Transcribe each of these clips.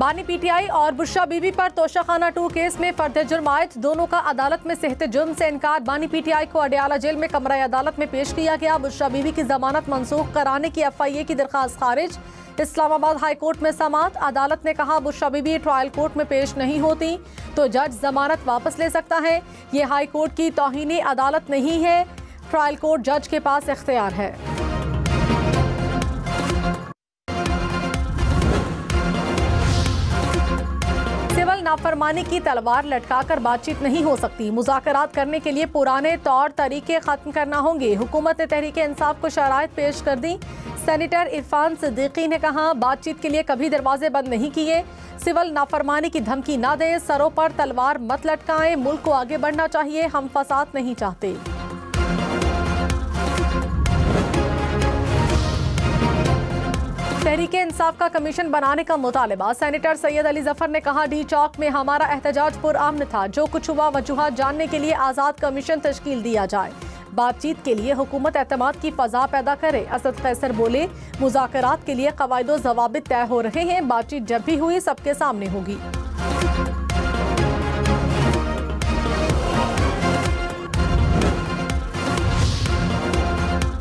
बानी पीटीआई और बुशरा बीबी पर तोशाखाना 2 केस में फर्द जुर्म आयद, दोनों का अदालत में सेहत जुर्म से इनकार। बानी पीटीआई को अडयाला जेल में कमरा अदालत में पेश किया गया। बुशरा बीबी की जमानत मंसूख कराने की FIA की दरखास्त खारिज। इस्लामाबाद हाई कोर्ट में समाअत, अदालत ने कहा बुशरा बीबी ट्रायल कोर्ट में पेश नहीं होती तो जज जमानत वापस ले सकता है। ये हाई कोर्ट की तौहीन अदालत नहीं है, ट्रायल कोर्ट जज के पास इख्तियार है। सिविल नाफरमानी की तलवार लटकाकर बातचीत नहीं हो सकती, मुज़ाकरात करने के लिए पुराने तौर तरीके खत्म करना होंगे। हुकूमत ने तहरीक इंसाफ को शराइत पेश कर दी। सेनेटर इरफान सिद्दीकी ने कहा बातचीत के लिए कभी दरवाजे बंद नहीं किए। सिविल नाफरमानी की धमकी ना दें, सरों पर तलवार मत लटकाएं, मुल्क को आगे बढ़ना चाहिए, हम फसाद नहीं चाहते। तहरीक इंसाफ का कमीशन बनाने का मुतालबा। सेनेटर सैयद अली जफर ने कहा डी चौक में हमारा एहतजाज पुरअमन था, जो कुछ हुआ वजूहात जानने के लिए आज़ाद कमीशन तश्कील दिया जाए। बातचीत के लिए हुकूमत एतमाद की फ़ज़ा पैदा करे। असद कैसर बोले मुज़ाकरात के लिए क़वाइद ज़वाबित तय हो रहे हैं, बातचीत जब भी हुई सबके सामने होगी।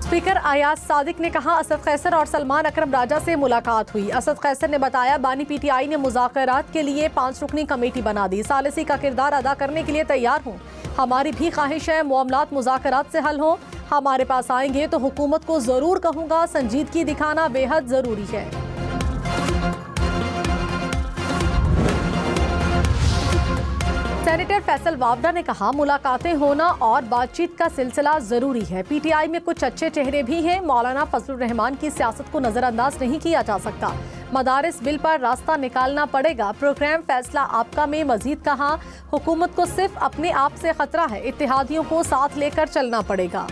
स्पीकर अयाज सादिक ने कहा असद कैसर और सलमान अकरम राजा से मुलाकात हुई। असद कैसर ने बताया बानी पीटीआई ने मुज़ाकरात के लिए 5 रुकनी कमेटी बना दी, सालिसी का किरदार अदा करने के लिए तैयार हूँ। हमारी भी ख्वाहिश है मामलात मुज़ाकरात से हल हों। हमारे पास आएंगे तो हुकूमत को ज़रूर कहूँगा, संजीदगी दिखाना बेहद ज़रूरी है। सेनेटर फैसल वावडा ने कहा मुलाकातें होना और बातचीत का सिलसिला जरूरी है। पीटीआई में कुछ अच्छे चेहरे भी हैं, मौलाना फजलुर रहमान की सियासत को नजरअंदाज नहीं किया जा सकता। मदारिस बिल पर रास्ता निकालना पड़ेगा। प्रोग्राम फैसला आपका में मजीद कहा हुकूमत को सिर्फ अपने आप से खतरा है, इत्तेहादियों को साथ लेकर चलना पड़ेगा।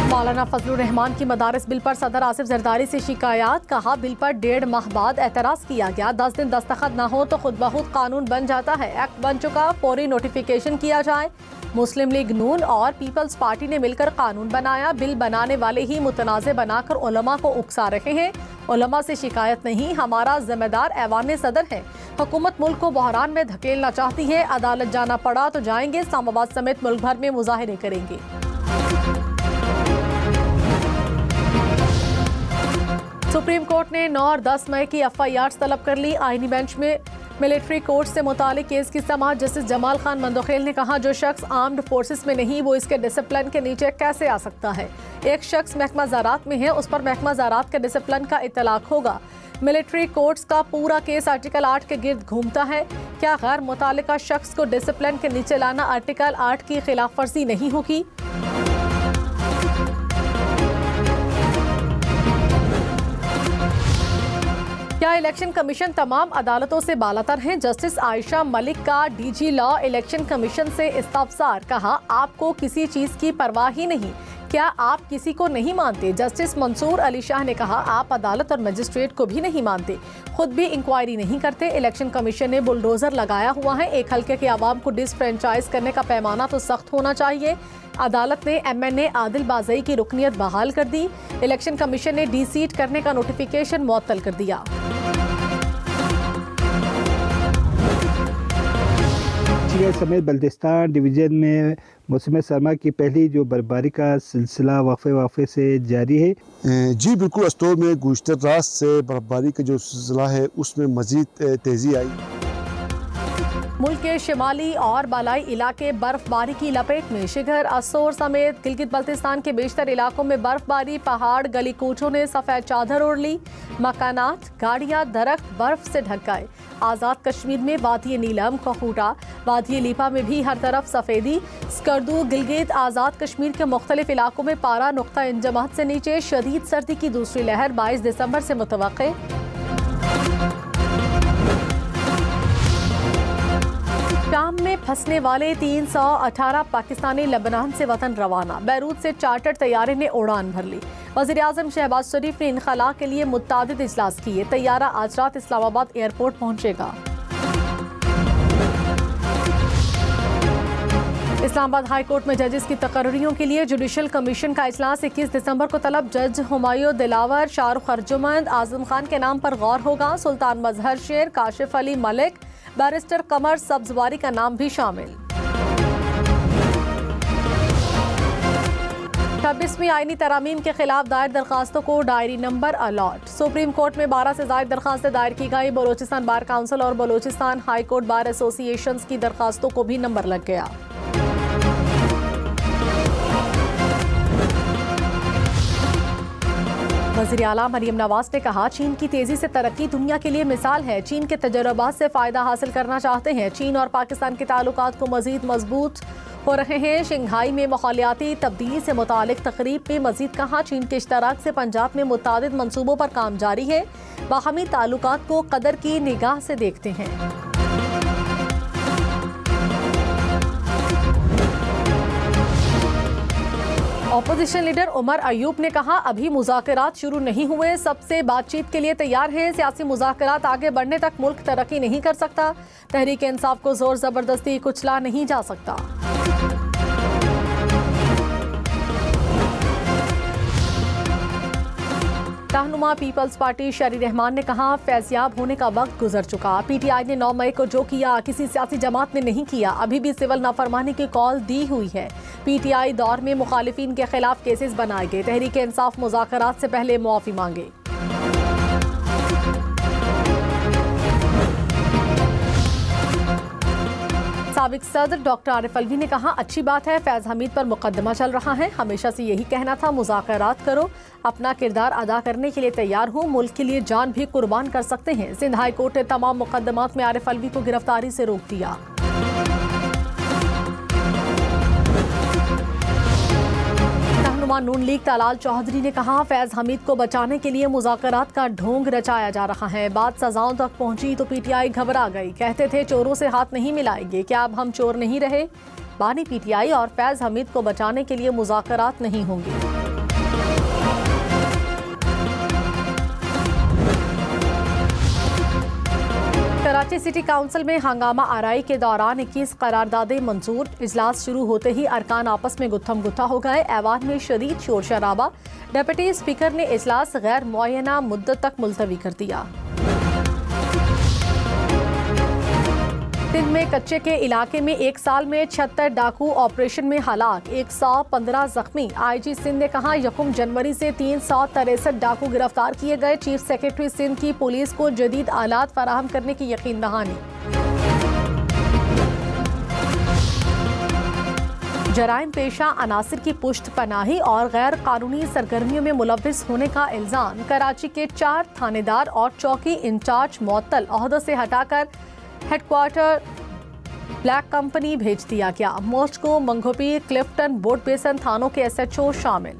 मौलाना फजलुर रहमान की मदारिस बिल पर सदर आसिफ जरदारी से शिकायत। कहा बिल पर 1.5 माह बाद एतराज किया गया, 10 दिन दस्तखत न हो तो खुद ब खुद कानून बन जाता है। एक्ट बन चुका, फौरी नोटिफिकेशन किया जाए। मुस्लिम लीग नून और पीपल्स पार्टी ने मिलकर कानून बनाया। बिल बनाने वाले ही मुतनाज़े बनाकर उलमा को उकसा रहे हैं। उलमा से शिकायत नहीं, हमारा जिम्मेदार ऐवान सदर है। हुकूमत मुल्क को बहरान में धकेलना चाहती है। अदालत जाना पड़ा तो जाएंगे, इस्लामाबाद समेत मुल्क भर में मुजाहिरे करेंगे। सुप्रीम कोर्ट ने 9 और 10 मई की FIRs तलब कर ली। आईनी बेंच में मिलिट्री कोर्ट से मुतालिक केस की समाअत। जस्टिस जमाल खान मंदोखेल ने कहा जो शख्स आर्म्ड फोर्सेस में नहीं वो इसके डिसिप्लिन के नीचे कैसे आ सकता है। एक शख्स महकमा ज़राअत में है, उस पर महकमा ज़राअत के डिसिप्लिन का इतलाक होगा। मिलिट्री कोर्ट्स का पूरा केस आर्टिकल 8 के गिर्द घूमता है। क्या गैर मुतालिका शख्स को डिसिप्लिन के नीचे लाना आर्टिकल 8 की खिलाफ वर्जी नहीं होगी? क्या इलेक्शन कमीशन तमाम अदालतों से बालातर है? जस्टिस आयशा मलिक का DG लॉ इलेक्शन कमीशन से इस्तफसार। कहा आपको किसी चीज़ की परवाह ही नहीं, क्या आप किसी को नहीं मानते? जस्टिस मंसूर अली शाह ने कहा आप अदालत और मजिस्ट्रेट को भी नहीं मानते, खुद भी इंक्वायरी नहीं करते। इलेक्शन कमीशन ने बुलडोजर लगाया हुआ है। एक हल्के के आवाम को डिसफ्रेंचाइज करने का पैमाना तो सख्त होना चाहिए। अदालत ने MNA आदिल बाज़ई की रुकनियत बहाल कर दी। इलेक्शन कमीशन ने डीसीट करने का नोटिफिकेशन मुअत्तल कर दिया। समेत बल्तिस्तान डिवीज़न में मौसम सरमा की पहली जो बर्फबारी का सिलसिला वक़फ़े से जारी है। जी बिल्कुल, अस्टोर में गुज़िश्ता रात से बर्फबारी का जो सिलसिला है उसमें मज़ीद तेज़ी आई। मुल्क के शिमाली और बालाई इलाके बर्फबारी की लपेट में। शिगर, असोर समेत गिलगित बल्तिस्तान के बेशतर इलाकों में बर्फबारी। पहाड़ गली कूचों ने सफ़ेद चादर ओढ़ ली। मकानात, गाड़ियाँ, दरख्त बर्फ से ढक गए। आज़ाद कश्मीर में वादी नीलम, कखूटा, वादी लीपा में भी हर तरफ सफ़ेदी। स्कर्दू, गिलगित, आज़ाद कश्मीर के मुख्तलिफ इलाकों में पारा नुक्ता इंजमात से नीचे। शदीद सर्दी की दूसरी लहर 22 दिसंबर से मुतवक्के। शाम में फंसने वाले 318 पाकिस्तानी लेबनान से वतन रवाना। बैरूत से चार्टर तैयारे ने उड़ान भर ली। वज़ीर-ए-आज़म शहबाज शरीफ ने इनखला के लिए मुत्तादिद इजलास किए। तैयारा आज रात इस्लामाबाद एयरपोर्ट पहुंचेगा। इस्लामाबाद हाई कोर्ट में जजेस की तकर्रियों के लिए जुडिशल कमीशन का इजलास 21 दिसंबर को तलब। जज हुमायूं दिलावर, शाहरुख अर्जुमंद, आजम खान के नाम पर गौर होगा। सुल्तान मजहर शेर, काशिफ अली मलिक, बैरिस्टर कमर सब्जवारी का नाम भी शामिल। 26वीं आईनी तरामीम के खिलाफ दायर दरखास्तों को diary number allot. Supreme court में 12 से ज्यादा दरखास्तें दायर की गई। बलोचिस्तान बार काउंसिल और Balochistan high court bar associations की दरखास्तों को भी नंबर लग गया। वज़ीर आला मरियम नवाज ने कहा, चीन की तेजी से तरक्की दुनिया के लिए मिसाल है। चीन के तजर्बात से फायदा हासिल करना चाहते हैं। चीन और पाकिस्तान के ताल्लुकात को मजीद मजबूत हो रहे हैं। शंघाई में माहौलियाती तब्दीली से मुतालिक तकरीब में मजीद कहा, चीन के इश्तराक से पंजाब में मुतादिद मंसूबों पर काम जारी है। बाहमी ताल्लुकात को कदर की निगाह से देखते हैं। ऑपोजिशन लीडर उमर अयूब ने कहा, अभी मुज़ाकरात शुरू नहीं हुए, सबसे बातचीत के लिए तैयार हैं। सियासी मुज़ाकरात आगे बढ़ने तक मुल्क तरक्की नहीं कर सकता। तहरीक इंसाफ को जोर जबरदस्ती कुचला नहीं जा सकता। रहनुमा पीपल्स पार्टी शरी रहमान ने कहा, फैज़याब होने का वक्त गुजर चुका। पीटीआई ने 9 मई को जो किया किसी सियासी जमात ने नहीं किया। अभी भी सिविल नाफरमानी की कॉल दी हुई है। पीटीआई दौर में मुखालिफिन के खिलाफ केसेस बनाए गए। तहरीक इंसाफ मुज़ाकरात से पहले मुआफ़ी मांगे। साबिक सदर डॉक्टर आरिफ अलवी ने कहा, अच्छी बात है फैज़ हमीद पर मुकदमा चल रहा है। हमेशा से यही कहना था, मुज़ाकरात करो। अपना किरदार अदा करने के लिए तैयार हूँ। मुल्क के लिए जान भी कुर्बान कर सकते हैं। सिंध हाई कोर्ट ने तमाम मुकदमात में आरिफ अलवी को गिरफ्तारी से रोक दिया। रहनुमा नून लीग तलाल चौधरी ने कहा, फैज़ हमीद को बचाने के लिए मुज़ाकरात का ढोंग रचाया जा रहा है। बात सजाओं तक पहुंची तो पीटीआई घबरा गई। कहते थे चोरों से हाथ नहीं मिलाएंगे। क्या अब हम चोर नहीं रहे? बानी पीटीआई और फैज़ हमीद को बचाने के लिए मुज़ाकरात नहीं होंगे। कराची सिटी काउंसिल में हंगामा आराई के दौरान 21 करारदादें मंजूर। इजलास शुरू होते ही अरकान आपस में गुत्थम गुत्था हो गए। ऐवान में शदीद शोर शराबा। डिप्टी स्पीकर ने इजलास गैर मुअय्यना मुद्दत तक मुलतवी कर दिया। सिंध में कच्चे के इलाके में एक साल में 76 डाकू ऑपरेशन में हलाक, 115 जख्मी। आईजी सिंध ने कहा, 1 जनवरी से 363 डाकू गिरफ्तार किए गए। चीफ सेक्रेटरी सिंध की पुलिस को जदीद आलात फराहम करने की यकीन दहानी। जराइम पेशा अनासिर की पुष्ट पनाही और गैर कानूनी सरगर्मियों में मुलव्विस होने का इल्जाम। कराची के 4 थानेदार और चौकी इंचार्ज मुअत्तल, ओहदे से हटाकर हेडक्वार्टर ब्लैक कंपनी भेज दिया गया। मोस्ट को मंगोपी, क्लिफ्टन, बोट बेसन थानों के SHO शामिल।